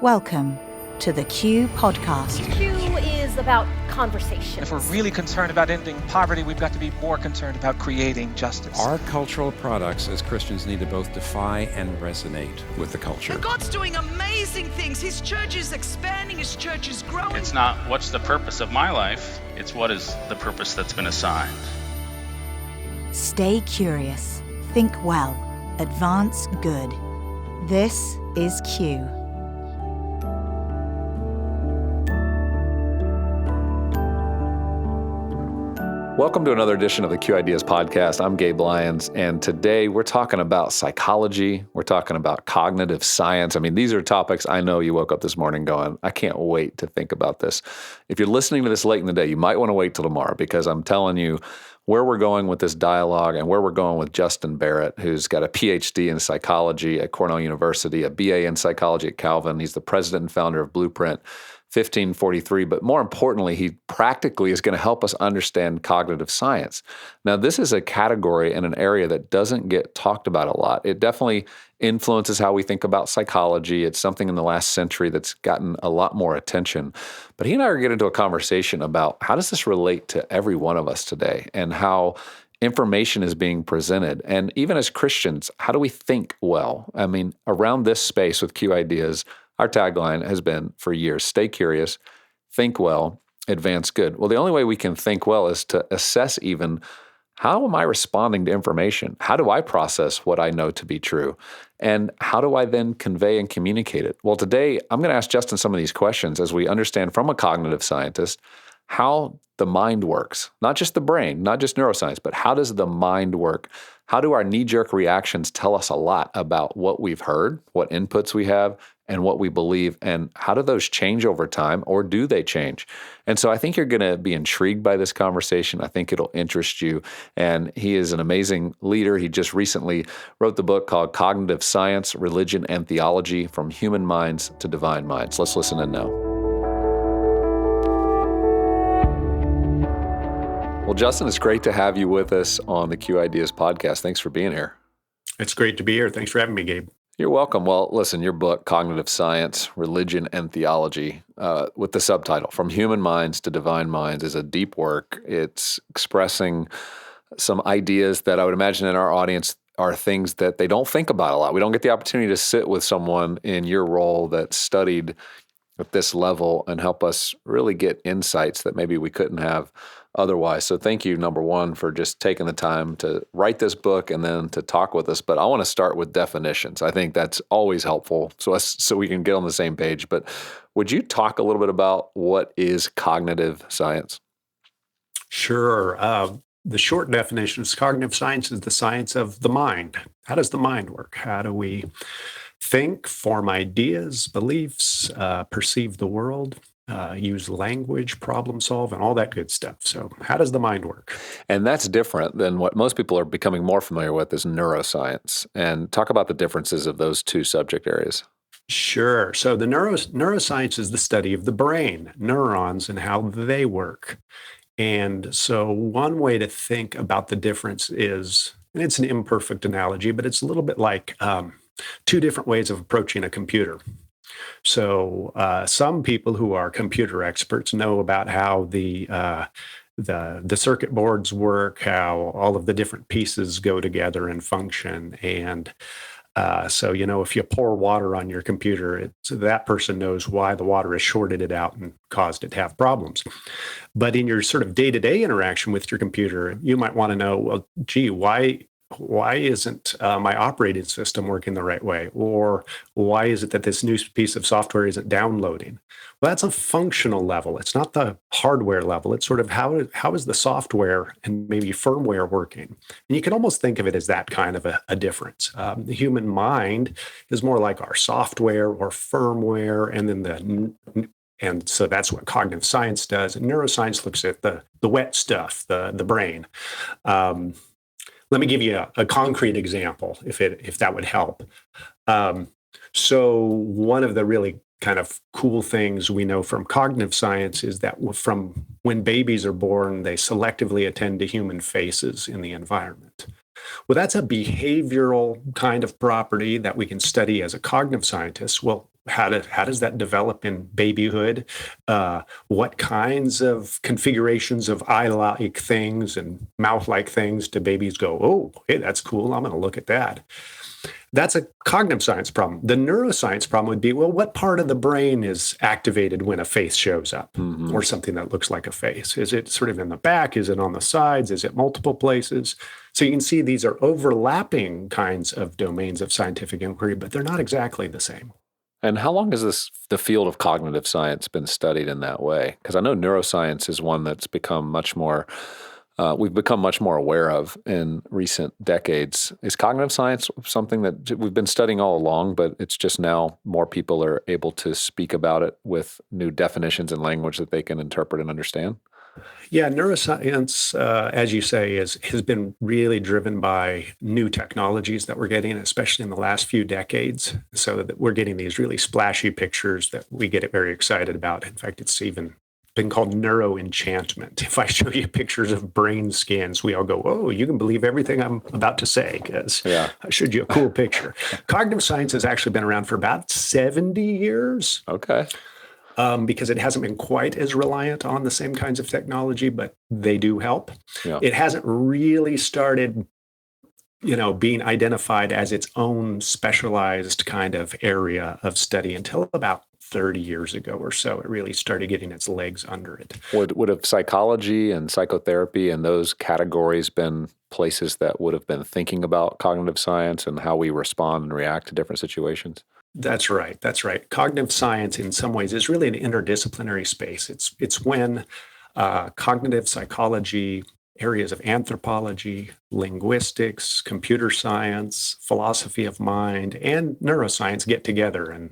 Welcome to the Q Podcast. Q is about conversation. If we're really concerned about ending poverty, we've got to be more concerned about creating justice. Our cultural products as Christians need to both defy and resonate with the culture. And God's doing amazing things. His church is expanding, his church is growing. It's not what's the purpose of my life, it's what is the purpose that's been assigned. Stay curious, think well, advance good. This is Q. Welcome to another edition of the Q Ideas Podcast. I'm Gabe Lyons, and today we're talking about psychology. We're talking about cognitive science. I mean, these are topics I know you woke up this morning going, I can't wait to think about this. If you're listening to this late in the day, you might want to wait till tomorrow, because I'm telling you where we're going with this dialogue and where we're going with Justin Barrett, who's got a PhD in psychology at Cornell University, a BA in psychology at Calvin. He's the president and founder of Blueprint 1543, but more importantly, he practically is going to help us understand cognitive science. Now, this is a category and an area that doesn't get talked about a lot. It definitely influences how we think about psychology. It's something in the last century that's gotten a lot more attention. But he and I are getting into a conversation about how does this relate to every one of us today and how information is being presented. And even as Christians, how do we think well? I mean, around this space with Q Ideas, our tagline has been for years, stay curious, think well, advance good. Well, the only way we can think well is to assess even how am I responding to information? How do I process what I know to be true? And how do I then convey and communicate it? Well, today I'm going to ask Justin some of these questions as we understand from a cognitive scientist how the mind works, not just the brain, not just neuroscience, but how does the mind work? How do our knee-jerk reactions tell us a lot about what we've heard, what inputs we have, and what we believe, and how do those change over time, or do they change? And so I think you're going to be intrigued by this conversation. I think it'll interest you. And he is an amazing leader. He just recently wrote the book called Cognitive Science, Religion, and Theology, From Human Minds to Divine Minds. Let's listen in now. Well, Justin, it's great to have you with us on the Q Ideas Podcast. Thanks for being here. It's great to be here. Thanks for having me, Gabe. You're welcome. Well, listen, your book, Cognitive Science, Religion, and Theology, with the subtitle, From Human Minds to Divine Minds, is a deep work. It's expressing some ideas that I would imagine in our audience are things that they don't think about a lot. We don't get the opportunity to sit with someone in your role that studied at this level and help us really get insights that maybe we couldn't have otherwise. So thank you, number one, for just taking the time to write this book and then to talk with us. But I want to start with definitions. I think that's always helpful so we can get on the same page. But would you talk a little bit about what is cognitive science? Sure. The short definition is cognitive science is the science of the mind. How does the mind work? How do we think, form ideas, beliefs, perceive the world? Use language, problem solve, and all that good stuff. So how does the mind work? And that's different than what most people are becoming more familiar with is neuroscience. And talk about the differences of those two subject areas. Sure. So the neuroscience is the study of the brain, neurons, and how they work. And so one way to think about the difference is, and it's an imperfect analogy, but it's a little bit like two different ways of approaching a computer. So some people who are computer experts know about how the circuit boards work, how all of the different pieces go together and function. And so, if you pour water on your computer, that person knows why the water has shorted it out and caused it to have problems. But in your sort of day-to-day interaction with your computer, you might want to know, well, gee, why isn't my operating system working the right way? Or why is it that this new piece of software isn't downloading? Well, that's a functional level. It's not the hardware level. It's sort of how is the software and maybe firmware working? And you can almost think of it as that kind of a difference. The human mind is more like our software or firmware, and then and so that's what cognitive science does. And neuroscience looks at the wet stuff, the brain. Let me give you a concrete example, if that would help. So one of the really kind of cool things we know from cognitive science is that from when babies are born, they selectively attend to human faces in the environment. Well, that's a behavioral kind of property that we can study as a cognitive scientist. Well, How does that develop in babyhood? What kinds of configurations of eye-like things and mouth-like things do babies go, oh, hey, that's cool. I'm going to look at that. That's a cognitive science problem. The neuroscience problem would be, well, what part of the brain is activated when a face shows up or something that looks like a face? Is it sort of in the back? Is it on the sides? Is it multiple places? So you can see these are overlapping kinds of domains of scientific inquiry, but they're not exactly the same. And how long has the field of cognitive science been studied in that way? Because I know neuroscience is one that's become much more, we've become much more aware of in recent decades. Is cognitive science something that we've been studying all along, but it's just now more people are able to speak about it with new definitions and language that they can interpret and understand? Yeah, neuroscience, as you say, has been really driven by new technologies that we're getting, especially in the last few decades. So that we're getting these really splashy pictures that we get very excited about. In fact, it's even been called neuroenchantment. If I show you pictures of brain scans, we all go, oh, you can believe everything I'm about to say because I showed you a cool picture. Cognitive science has actually been around for about 70 years. Okay. Because it hasn't been quite as reliant on the same kinds of technology, but they do help. Yeah. It hasn't really started, being identified as its own specialized kind of area of study until about 30 years ago or so. It really started getting its legs under it. Would have psychology and psychotherapy and those categories been places that would have been thinking about cognitive science and how we respond and react to different situations? That's right. That's right. Cognitive science, in some ways, is really an interdisciplinary space. It's when cognitive psychology, areas of anthropology, linguistics, computer science, philosophy of mind, and neuroscience get together and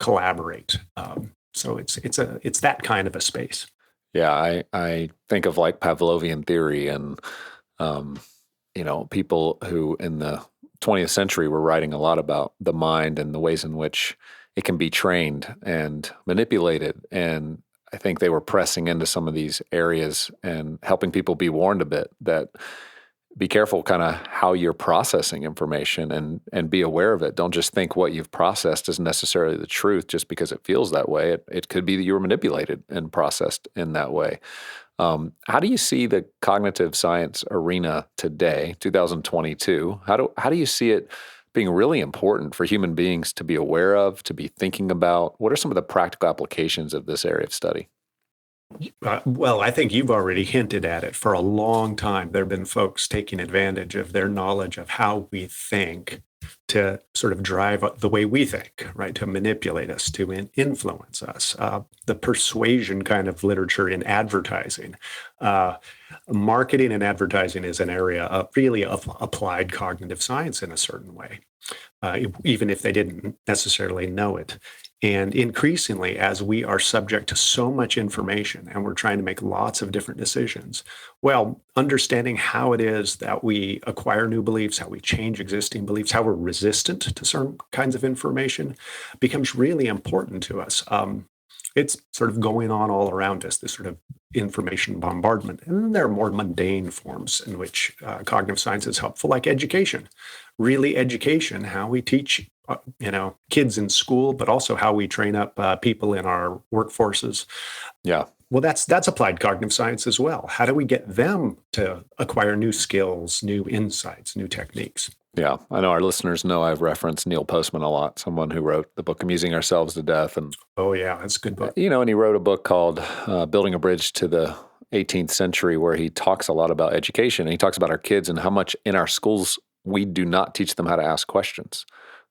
collaborate. So it's that kind of a space. Yeah, I think of like Pavlovian theory and people who in the 20th century were writing a lot about the mind and the ways in which it can be trained and manipulated. And I think they were pressing into some of these areas and helping people be warned a bit that be careful kind of how you're processing information and be aware of it. Don't just think what you've processed is necessarily the truth just because it feels that way. It could be that you were manipulated and processed in that way. How do you see the cognitive science arena today, 2022? How do you see it being really important for human beings to be aware of, to be thinking about? What are some of the practical applications of this area of study? Well, I think you've already hinted at it. For a long time, there have been folks taking advantage of their knowledge of how we think to sort of drive the way we think, right? To manipulate us, to influence us. The persuasion kind of literature in advertising. Marketing and advertising is an area of applied cognitive science in a certain way, even if they didn't necessarily know it. And increasingly, as we are subject to so much information and we're trying to make lots of different decisions, well, understanding how it is that we acquire new beliefs, how we change existing beliefs, how we're resistant to certain kinds of information becomes really important to us. It's sort of going on all around us, this sort of information bombardment. And then there are more mundane forms in which cognitive science is helpful, like education. Really education, how we teach kids in school, but also how we train up people in our workforces. Yeah. Well, that's applied cognitive science as well. How do we get them to acquire new skills, new insights, new techniques? Yeah, I know our listeners know I've referenced Neil Postman a lot, someone who wrote the book Amusing Ourselves to Death. And oh, yeah, that's a good book. And he wrote a book called Building a Bridge to the 18th Century, where he talks a lot about education. And he talks about our kids and how much in our schools we do not teach them how to ask questions.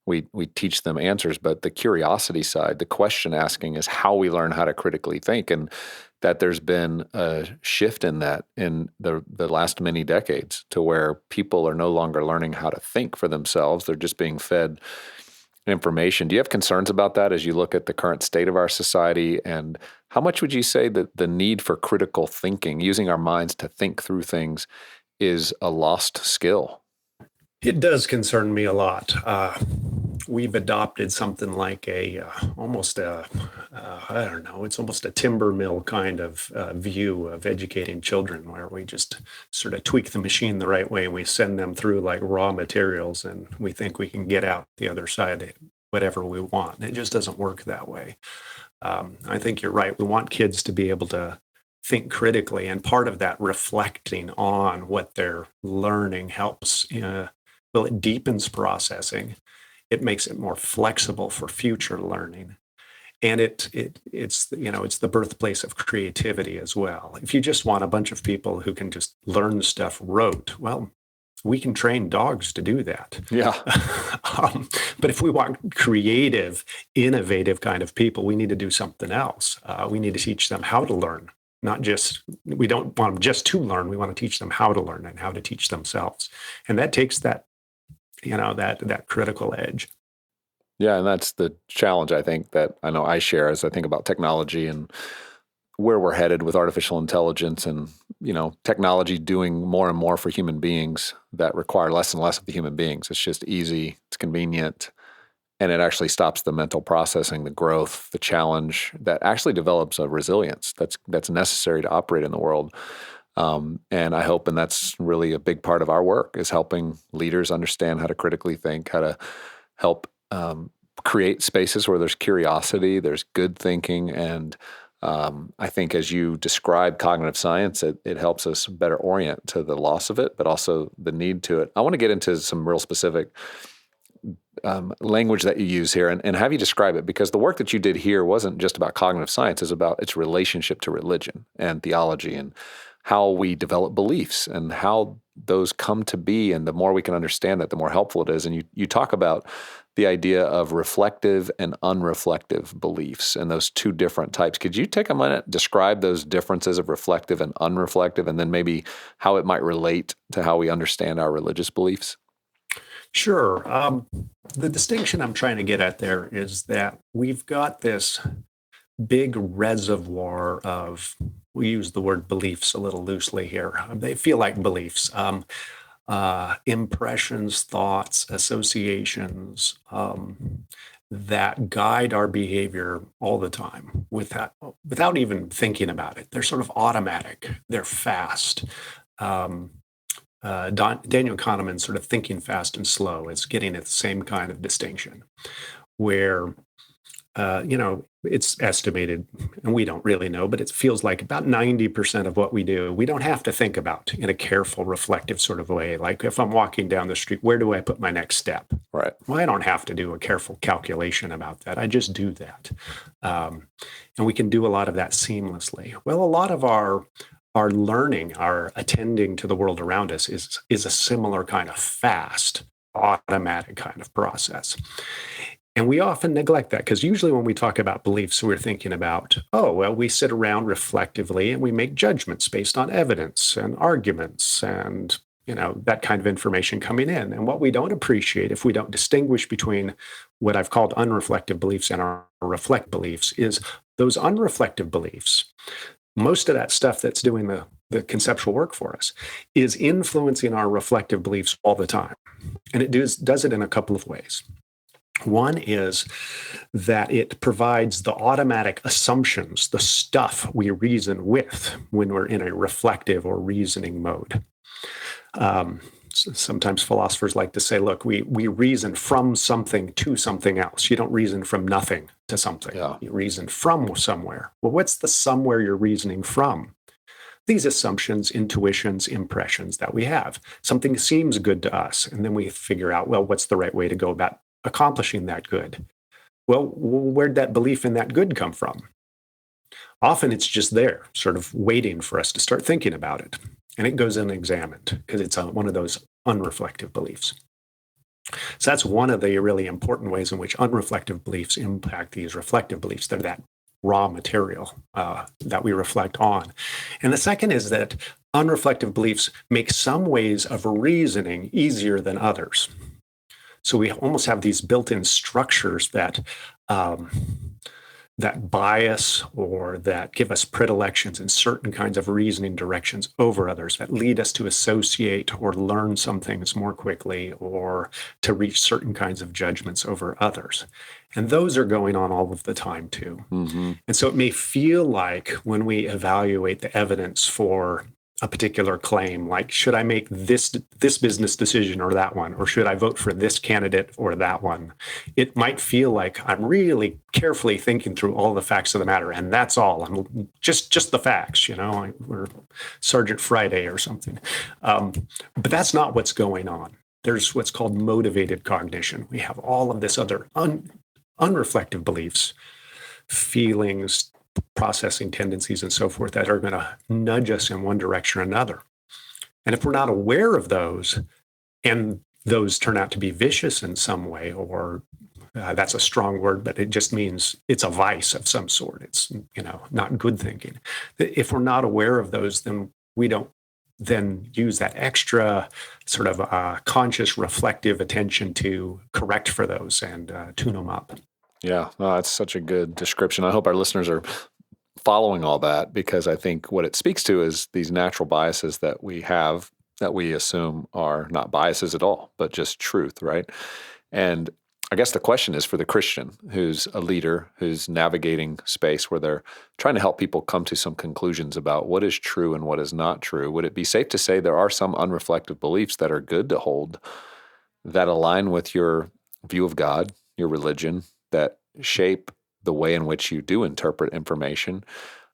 We teach them answers, but the curiosity side, the question asking, is how we learn how to critically think. And that there's been a shift in that in the last many decades to where people are no longer learning how to think for themselves. They're just being fed information. Do you have concerns about that as you look at the current state of our society? And how much would you say that the need for critical thinking, using our minds to think through things, is a lost skill? It does concern me a lot. We've adopted something like almost a timber mill kind of view of educating children, where we just sort of tweak the machine the right way and we send them through like raw materials and we think we can get out the other side whatever we want. It just doesn't work that way. I think you're right. We want kids to be able to think critically, and part of that reflecting on what they're learning helps. It deepens processing. It makes it more flexible for future learning. And it's the birthplace of creativity as well. If you just want a bunch of people who can just learn stuff rote, well, we can train dogs to do that. Yeah. But if we want creative, innovative kind of people, we need to do something else. We need to teach them how to learn. We don't want them just to learn. We want to teach them how to learn and how to teach themselves. And that takes that critical edge. Yeah, and that's the challenge, I think, that I know I share as I think about technology and where we're headed with artificial intelligence and, technology doing more and more for human beings that require less and less of the human beings. It's just easy, it's convenient, and it actually stops the mental processing, the growth, the challenge that actually develops a resilience that's necessary to operate in the world. And I hope, and that's really a big part of our work, is helping leaders understand how to critically think, how to help create spaces where there's curiosity, there's good thinking, and I think as you describe cognitive science, it helps us better orient to the loss of it, but also the need to it. I want to get into some real specific language that you use here and have you describe it, because the work that you did here wasn't just about cognitive science, it's about its relationship to religion and theology and how we develop beliefs and how those come to be. And the more we can understand that, the more helpful it is. And you talk about the idea of reflective and unreflective beliefs and those two different types. Could you take a minute, describe those differences of reflective and unreflective, and then maybe how it might relate to how we understand our religious beliefs? Sure. The distinction I'm trying to get at there is that we've got this big reservoir of, we use the word beliefs a little loosely here. They feel like beliefs. Impressions, thoughts, associations that guide our behavior all the time without even thinking about it. They're sort of automatic. They're fast. Daniel Kahneman's sort of thinking fast and slow is getting at the same kind of distinction where, it's estimated, and we don't really know, but it feels like about 90% of what we do, we don't have to think about in a careful, reflective sort of way. Like if I'm walking down the street, where do I put my next step? Right. Well, I don't have to do a careful calculation about that. I just do that. And we can do a lot of that seamlessly. Well, a lot of our learning, our attending to the world around us is a similar kind of fast, automatic kind of process. And we often neglect that because usually when we talk about beliefs, we're thinking about, we sit around reflectively and we make judgments based on evidence and arguments and, that kind of information coming in. And what we don't appreciate, if we don't distinguish between what I've called unreflective beliefs and our reflect beliefs, is those unreflective beliefs, most of that stuff that's doing the conceptual work for us is influencing our reflective beliefs all the time. And it does it in a couple of ways. One is that it provides the automatic assumptions, the stuff we reason with when we're in a reflective or reasoning mode. Sometimes philosophers like to say, look, we reason from something to something else. You don't reason from nothing to something. Yeah. You reason from somewhere. Well, what's the somewhere you're reasoning from? These assumptions, intuitions, impressions that we have. Something seems good to us, and then we figure out, well, what's the right way to go about accomplishing that good? Well, where'd that belief in that good come from? Often it's just there, sort of waiting for us to start thinking about it. And it goes unexamined because it's one of those unreflective beliefs. So that's one of the really important ways in which unreflective beliefs impact these reflective beliefs. They're that raw material that we reflect on. And the second is that unreflective beliefs make some ways of reasoning easier than others. So we almost have these built-in structures that bias or that give us predilections in certain kinds of reasoning directions over others, that lead us to associate or learn some things more quickly or to reach certain kinds of judgments over others. And those are going on all of the time too. Mm-hmm. And so it may feel like when we evaluate the evidence for a particular claim, like should I make this business decision or that one, or should I vote for this candidate or that one? It might feel like I'm really carefully thinking through all the facts of the matter, and that's all. I'm just the facts, like we're Sergeant Friday or something. But that's not what's going on. There's what's called motivated cognition. We have all of this other unreflective beliefs, feelings, processing tendencies, and so forth that are going to nudge us in one direction or another. And if we're not aware of those, and those turn out to be vicious in some way, or that's a strong word, but it just means it's a vice of some sort. It's, not good thinking. If we're not aware of those, then we don't then use that extra sort of conscious, reflective attention to correct for those and tune them up. Yeah, no, that's such a good description. I hope our listeners are following all that, because I think what it speaks to is these natural biases that we have that we assume are not biases at all, but just truth, right? And I guess the question is for the Christian who's a leader, who's navigating space where they're trying to help people come to some conclusions about what is true and what is not true. Would it be safe to say there are some unreflective beliefs that are good to hold, that align with your view of God, your religion, that shape the way in which you do interpret information?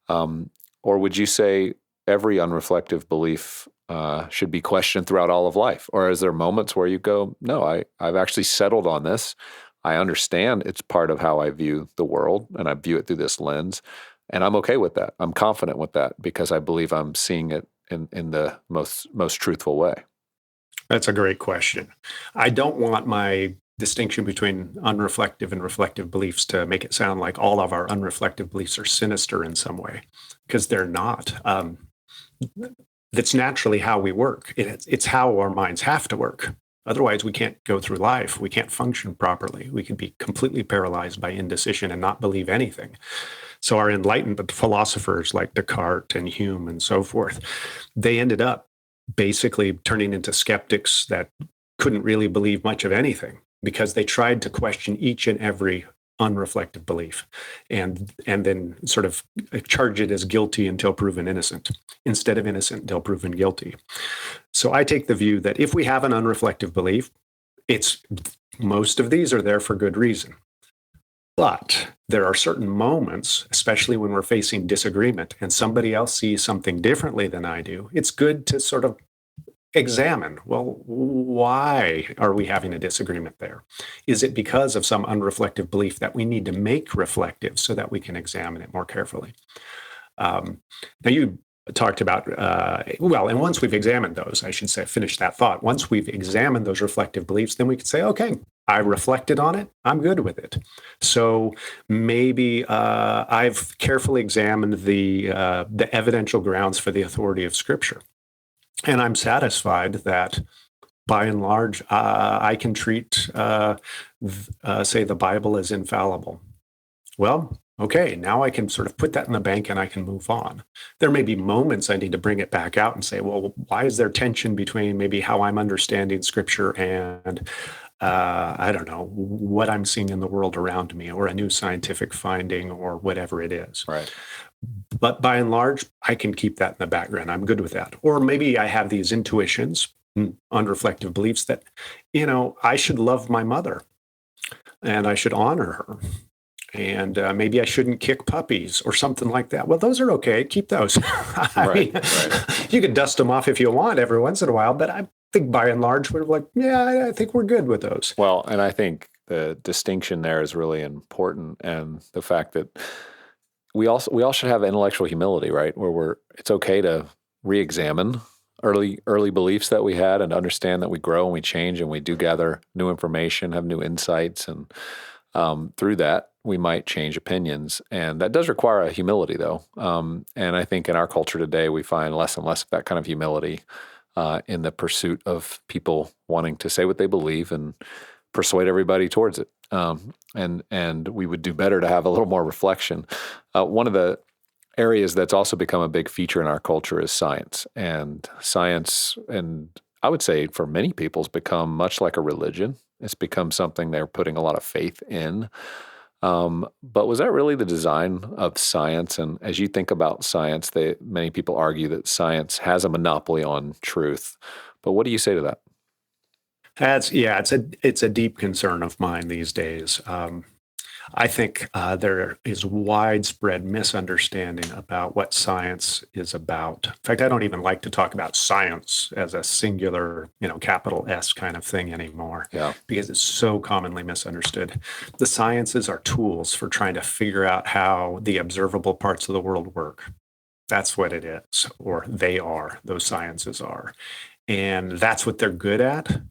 Or would you say every unreflective belief should be questioned throughout all of life? Or is there moments where you go, no, I've actually settled on this. I understand it's part of how I view the world, and I view it through this lens, and I'm okay with that. I'm confident with that because I believe I'm seeing it in the most truthful way. That's a great question. I don't want my distinction between unreflective and reflective beliefs to make it sound like all of our unreflective beliefs are sinister in some way, because they're not. That's naturally how we work. It's how our minds have to work. Otherwise, we can't go through life. We can't function properly. We can be completely paralyzed by indecision and not believe anything. So our enlightened philosophers like Descartes and Hume and so forth, they ended up basically turning into skeptics that couldn't really believe much of anything, because they tried to question each and every unreflective belief and then sort of charge it as guilty until proven innocent, instead of innocent until proven guilty. So I take the view that if we have an unreflective belief, most of these are there for good reason. But there are certain moments, especially when we're facing disagreement and somebody else sees something differently than I do, it's good to sort of examine, well, why are we having a disagreement there? Is it because of some unreflective belief that we need to make reflective so that we can examine it more carefully? Now, you talked about, and once we've examined those, I should say, finish that thought. Once we've examined those reflective beliefs, then we could say, okay, I reflected on it. I'm good with it. So maybe I've carefully examined the evidential grounds for the authority of Scripture. And I'm satisfied that, by and large, I can treat, say, the Bible as infallible. Well, okay, now I can sort of put that in the bank and I can move on. There may be moments I need to bring it back out and say, well, why is there tension between maybe how I'm understanding Scripture and, I don't know, what I'm seeing in the world around me, or a new scientific finding, or whatever it is. Right. But by and large, I can keep that in the background. I'm good with that. Or maybe I have these intuitions, unreflective beliefs that, I should love my mother and I should honor her. And maybe I shouldn't kick puppies or something like that. Well, those are okay. Keep those. Right. You can dust them off if you want every once in a while. But I think by and large, we're like, yeah, I think we're good with those. Well, and I think the distinction there is really important. And the fact that we all should have intellectual humility, right? Where it's okay to re-examine early beliefs that we had and understand that we grow and we change and we do gather new information, have new insights, and through that we might change opinions. And that does require a humility, though. And I think in our culture today, we find less and less of that kind of humility in the pursuit of people wanting to say what they believe and persuade everybody towards it. And we would do better to have a little more reflection. One of the areas that's also become a big feature in our culture is science. And science, and I would say for many people, has become much like a religion. It's become something they're putting a lot of faith in. But was that really the design of science? And as you think about science, many people argue that science has a monopoly on truth. But what do you say to that? It's a deep concern of mine these days. I think there is widespread misunderstanding about what science is about. In fact, I don't even like to talk about science as a singular, capital S kind of thing anymore, because it's so commonly misunderstood. The sciences are tools for trying to figure out how the observable parts of the world work. That's what it is, or they are, those sciences are. And that's what they're good at.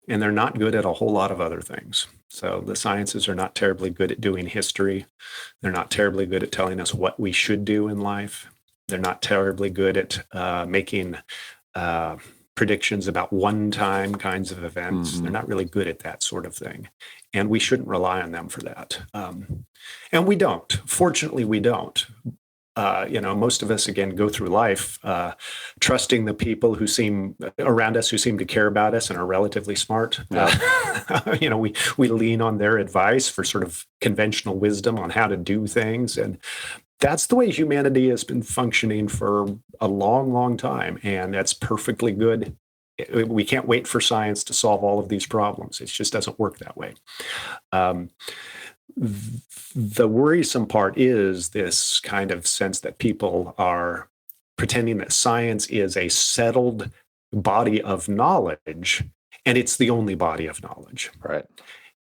And they're not good at a whole lot of other things. So the sciences are not terribly good at doing history. They're not terribly good at telling us what we should do in life. They're not terribly good at making predictions about one-time kinds of events. They're not really good at that sort of thing. And we shouldn't rely on them for that. And we don't. Fortunately, we don't. Most of us, again, go through life trusting the people who seem around us, who seem to care about us and are relatively smart. We lean on their advice for sort of conventional wisdom on how to do things. And that's the way humanity has been functioning for a long, long time. And that's perfectly good. We can't wait for science to solve all of these problems. It just doesn't work that way. The worrisome part is this kind of sense that people are pretending that science is a settled body of knowledge, and it's the only body of knowledge. Right.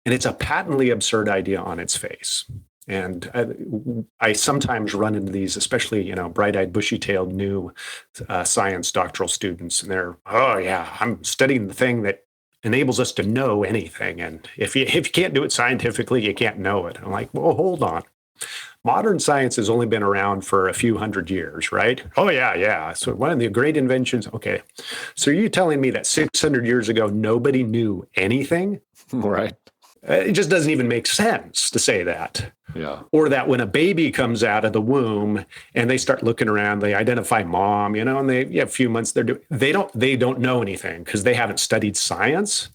And it's a patently absurd idea on its face. And I sometimes run into these, especially, bright-eyed, bushy-tailed new science doctoral students, and they're, oh yeah, I'm studying the thing that enables us to know anything. And if you can't do it scientifically, you can't know it. I'm like, well, hold on. Modern science has only been around for a few hundred years, right? Oh, yeah. So one of the great inventions. Okay. So you're telling me that 600 years ago, nobody knew anything? Right. It just doesn't even make sense to say that. Yeah. Or that when a baby comes out of the womb and they start looking around, they identify mom, and a few months they don't know anything because they haven't studied science.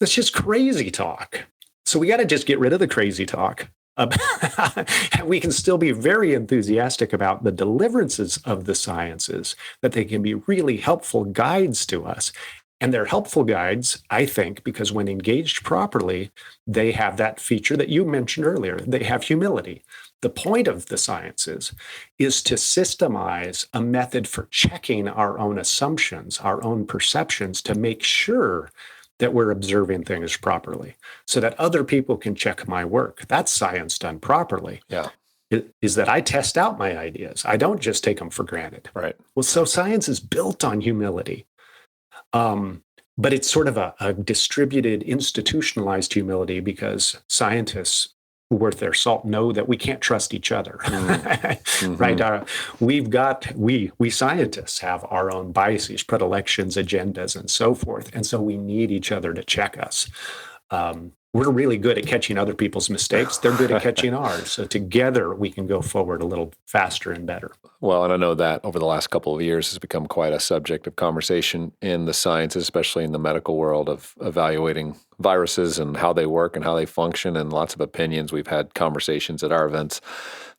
That's just crazy talk. So we got to just get rid of the crazy talk. We can still be very enthusiastic about the deliverances of the sciences, that they can be really helpful guides to us. And they're helpful guides, I think, because when engaged properly, they have that feature that you mentioned earlier. They have humility. The point of the sciences is to systemize a method for checking our own assumptions, our own perceptions, to make sure that we're observing things properly so that other people can check my work. That's science done properly. Yeah. Is that I test out my ideas. I don't just take them for granted. Right. Well, so science is built on humility. But it's sort of a distributed, institutionalized humility, because scientists who worth their salt know that we can't trust each other, right? We scientists have our own biases, predilections, agendas, and so forth. And so we need each other to check us. We're really good at catching other people's mistakes. They're good at catching ours. So together we can go forward a little faster and better. Well, and I know that over the last couple of years has become quite a subject of conversation in the sciences, especially in the medical world, of evaluating viruses and how they work and how they function, and lots of opinions. We've had conversations at our events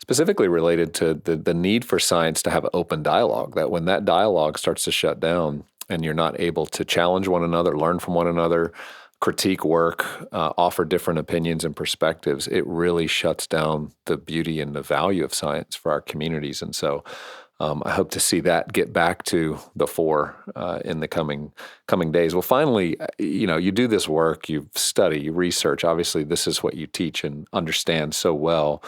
specifically related to the need for science to have open dialogue, that when that dialogue starts to shut down and you're not able to challenge one another, learn from one another, critique work, offer different opinions and perspectives, it really shuts down the beauty and the value of science for our communities. And so I hope to see that get back to the fore in the coming days. Well, finally, you do this work, you study, you research. Obviously, this is what you teach and understand so well.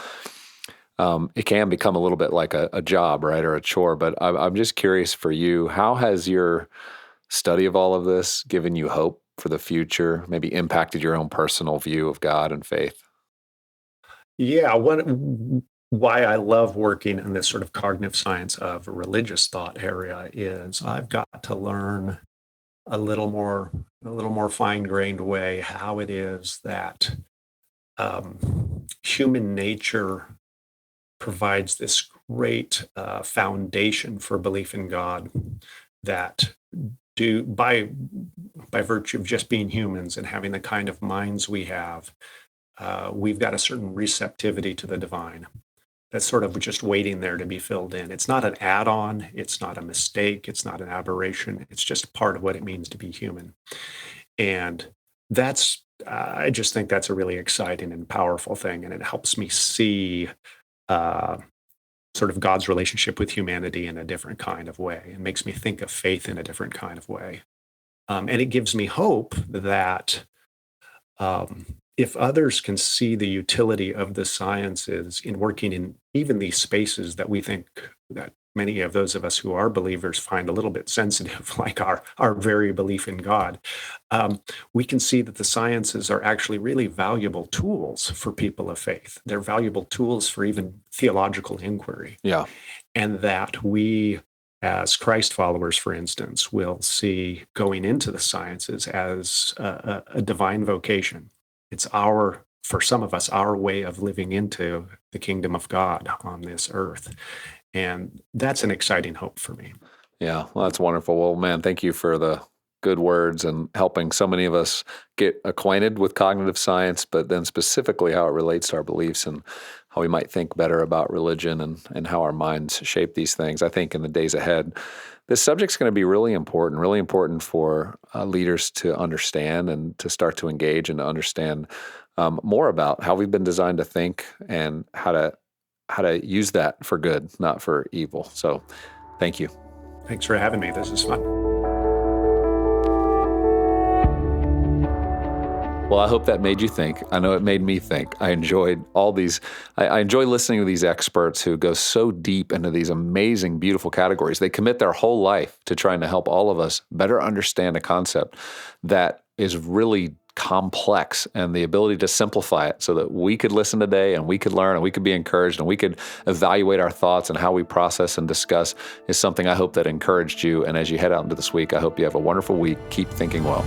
It can become a little bit like a job, right, or a chore. But I'm just curious for you, how has your study of all of this given you hope for the future, maybe impacted your own personal view of God and faith? Yeah, why I love working in this sort of cognitive science of religious thought area is I've got to learn a little more fine-grained way how it is that human nature provides this great foundation for belief in God, that by virtue of just being humans and having the kind of minds we have, we've got a certain receptivity to the divine that's sort of just waiting there to be filled in. It's not an add-on. It's not a mistake. It's not an aberration. It's just part of what it means to be human. And I just think that's a really exciting and powerful thing. And it helps me see sort of God's relationship with humanity in a different kind of way. It makes me think of faith in a different kind of way. And it gives me hope that if others can see the utility of the sciences in working in even these spaces that we think that many of those of us who are believers find a little bit sensitive, like our very belief in God, we can see that the sciences are actually really valuable tools for people of faith. They're valuable tools for even theological inquiry. Yeah. And that we, as Christ followers, for instance, will see going into the sciences as a divine vocation. It's for some of us, our way of living into the kingdom of God on this earth. And that's an exciting hope for me. Yeah, well, that's wonderful. Well, man, thank you for the good words and helping so many of us get acquainted with cognitive science, but then specifically how it relates to our beliefs and how we might think better about religion and how our minds shape these things. I think in the days ahead, this subject's going to be really important for leaders to understand and to start to engage and to understand more about how we've been designed to think and how to use that for good, not for evil. So thank you. Thanks for having me. This is fun. Well, I hope that made you think. I know it made me think. I enjoyed all these. I enjoy listening to these experts who go so deep into these amazing, beautiful categories. They commit their whole life to trying to help all of us better understand a concept that is really complex, and the ability to simplify it so that we could listen today and we could learn and we could be encouraged and we could evaluate our thoughts and how we process and discuss is something I hope that encouraged you. And as you head out into this week, I hope you have a wonderful week. Keep thinking well.